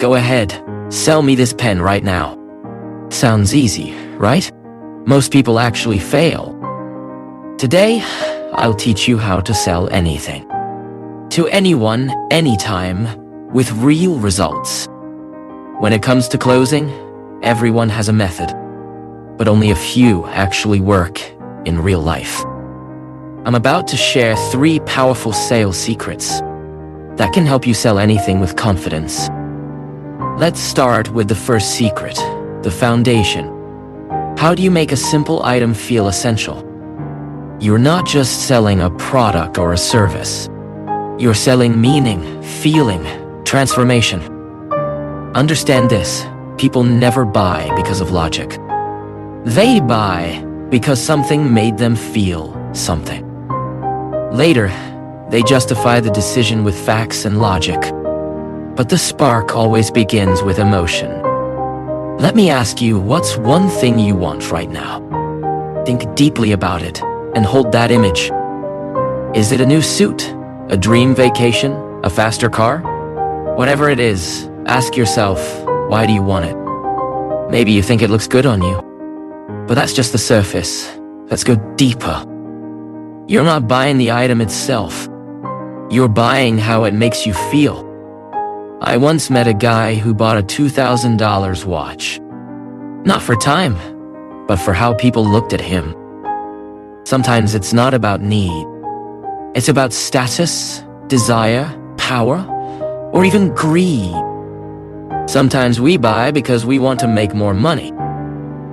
Go ahead, sell me this pen right now. Sounds easy, right? Most people actually fail. Today, I'll teach you how to sell anything. To anyone, anytime, with real results. When it comes to closing, everyone has a method, but only a few actually work in real life. I'm about to share 3 powerful sales secrets that can help you sell anything with confidence. Let's start with the first secret, the foundation. How do you make a simple item feel essential? You're not just selling a product or a service. You're selling meaning, feeling, transformation. Understand this, people never buy because of logic. They buy because something made them feel something. Later, they justify the decision with facts and logic. But the spark always begins with emotion. Let me ask you, what's one thing you want right now? Think deeply about it and hold that image. Is it a new suit? A dream vacation? A faster car? Whatever it is, ask yourself, why do you want it? Maybe you think it looks good on you. But that's just the surface. Let's go deeper. You're not buying the item itself. You're buying how it makes you feel. I once met a guy who bought a $2,000 watch. Not for time, but for how people looked at him. Sometimes it's not about need. It's about status, desire, power, or even greed. Sometimes we buy because we want to make more money.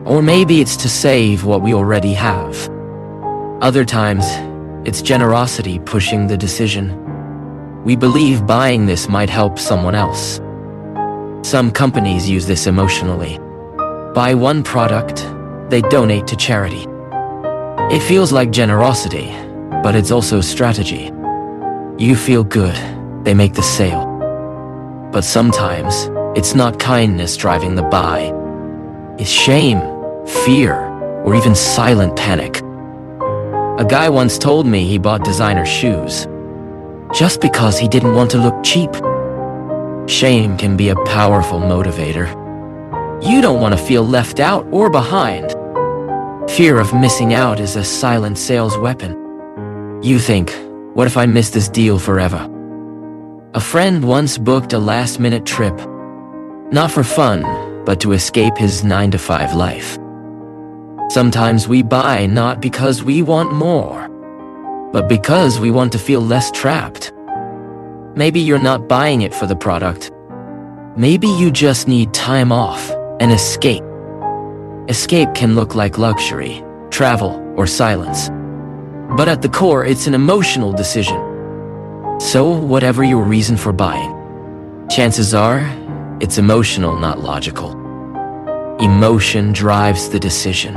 Or maybe it's to save what we already have. Other times, it's generosity pushing the decision. We believe buying this might help someone else. Some companies use this emotionally. Buy one product, they donate to charity. It feels like generosity, but it's also strategy. You feel good, they make the sale. But sometimes, it's not kindness driving the buy. It's shame, fear, or even silent panic. A guy once told me he bought designer shoes just because he didn't want to look cheap. Shame can be a powerful motivator. You don't want to feel left out or behind. Fear of missing out is a silent sales weapon. You think, what if I miss this deal forever? A friend once booked a last-minute trip, not for fun, but to escape his 9-to-5 life. Sometimes we buy not because we want more, but because we want to feel less trapped. Maybe you're not buying it for the product. Maybe you just need time off, an escape. Escape can look like luxury, travel, or silence. But at the core, it's an emotional decision. So, whatever your reason for buying, chances are, it's emotional, not logical. Emotion drives the decision.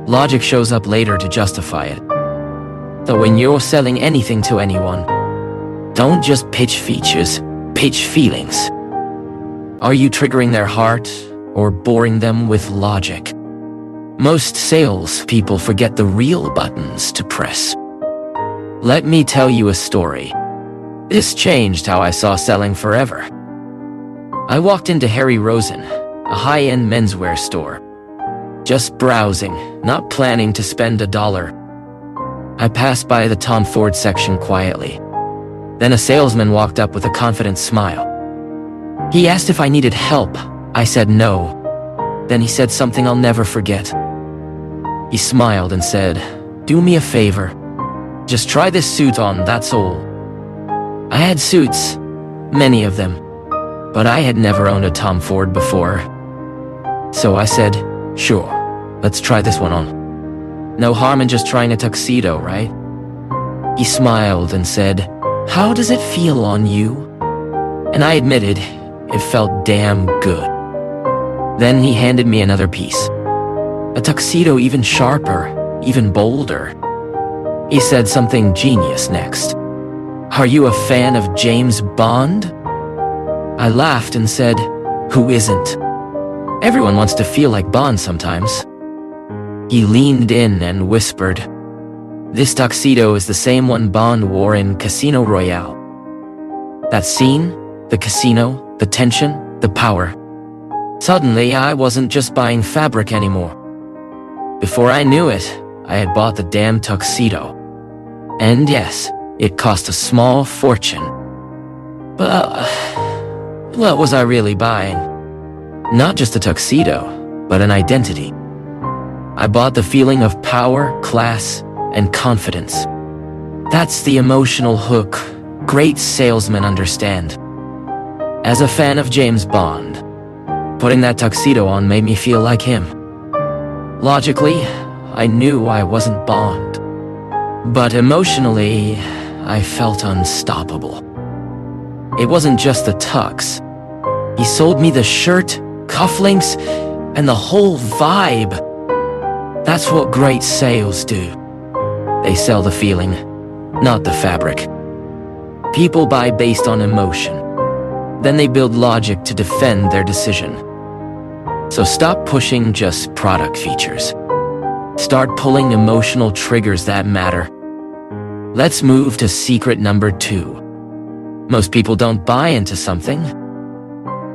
Logic shows up later to justify it. So when you're selling anything to anyone, don't just pitch features, pitch feelings. Are you triggering their heart or boring them with logic? Most salespeople forget the real buttons to press. Let me tell you a story. This changed how I saw selling forever. I walked into Harry Rosen, a high-end menswear store. Just browsing, not planning to spend $1. I passed by the Tom Ford section quietly. Then a salesman walked up with a confident smile. He asked if I needed help. I said no. Then he said something I'll never forget. He smiled and said, "Do me a favor. Just try this suit on, that's all." I had suits, many of them, but I had never owned a Tom Ford before. So I said, "Sure, let's try this one on. No harm in just trying a tuxedo, right?" He smiled and said, "How does it feel on you?" And I admitted, it felt damn good. Then he handed me another piece. A tuxedo even sharper, even bolder. He said something genius next. "Are you a fan of James Bond?" I laughed and said, "Who isn't? Everyone wants to feel like Bond sometimes." He leaned in and whispered, "This tuxedo is the same one Bond wore in Casino Royale." That scene, the casino, the tension, The power. Suddenly, I wasn't just buying fabric anymore. Before I knew it, I had bought the damn tuxedo. And yes, it cost a small fortune. But what was I really buying? Not just a tuxedo, but an identity. I bought the feeling of power, class, and confidence. That's the emotional hook great salesmen understand. As a fan of James Bond, putting that tuxedo on made me feel like him. Logically, I knew I wasn't Bond. But emotionally, I felt unstoppable. It wasn't just the tux. He sold me the shirt, cufflinks, and the whole vibe. That's what great sales do. They sell the feeling, not the fabric. People buy based on emotion. Then they build logic to defend their decision. So stop pushing just product features. Start pulling emotional triggers that matter. Let's move to secret number 2. Most people don't buy into something.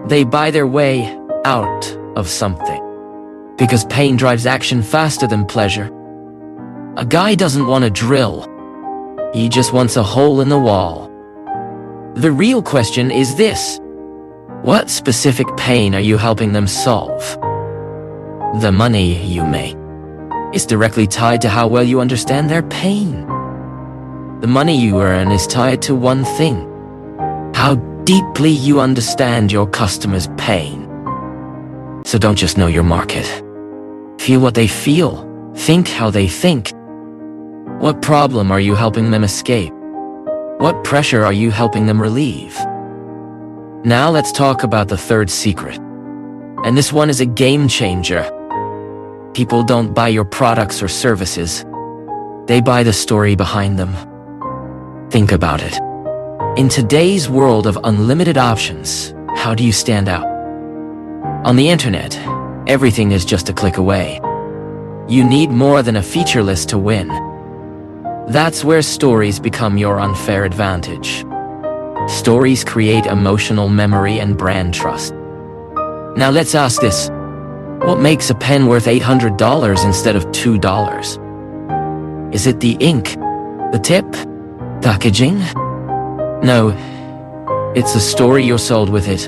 They buy their way out of something. Because pain drives action faster than pleasure. A guy doesn't want a drill. He just wants a hole in the wall. The real question is this: what specific pain are you helping them solve? The money you make is directly tied to how well you understand their pain. The money you earn is tied to one thing: how deeply you understand your customer's pain. So don't just know your market. Feel what they feel. Think how they think. What problem are you helping them escape? What pressure are you helping them relieve? Now let's talk about the third secret. And this one is a game changer. People don't buy your products or services. They buy the story behind them. Think about it. In today's world of unlimited options, how do you stand out? On the internet, everything is just a click away. You need more than a feature list to win. That's where stories become your unfair advantage. Stories create emotional memory and brand trust. Now let's ask this: what makes a pen worth $800 instead of $2? Is it the ink? The tip? Packaging? No, it's the story you're sold with it.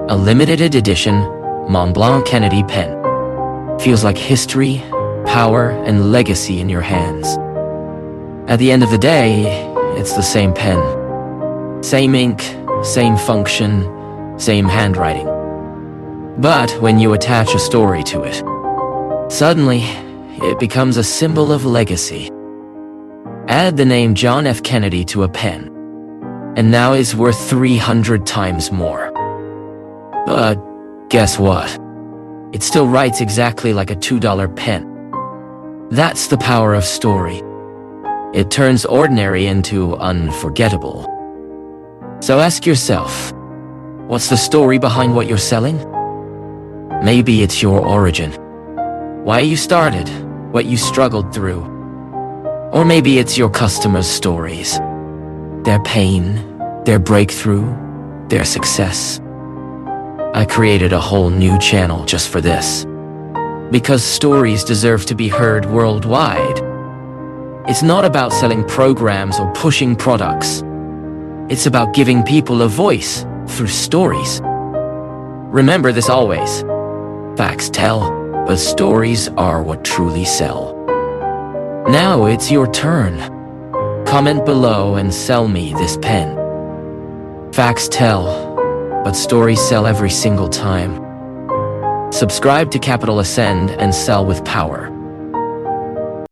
A limited edition Montblanc Kennedy pen. Feels like history, power, and legacy in your hands. At the end of the day, it's the same pen. Same ink, same function, same handwriting. But when you attach a story to it, suddenly, it becomes a symbol of legacy. Add the name John F. Kennedy to a pen, and now it's worth 300 times more. But guess what? It still writes exactly like a $2 pen. That's the power of story. It turns ordinary into unforgettable. So ask yourself, what's the story behind what you're selling? Maybe it's your origin. Why you started, what you struggled through. Or maybe it's your customers' stories. Their pain, their breakthrough, their success. I created a whole new channel just for this. Because stories deserve to be heard worldwide. It's not about selling programs or pushing products. It's about giving people a voice through stories. Remember this always. Facts tell, but stories are what truly sell. Now it's your turn. Comment below and sell me this pen. Facts tell, but stories sell every single time. Subscribe to Capital Ascend and sell with power.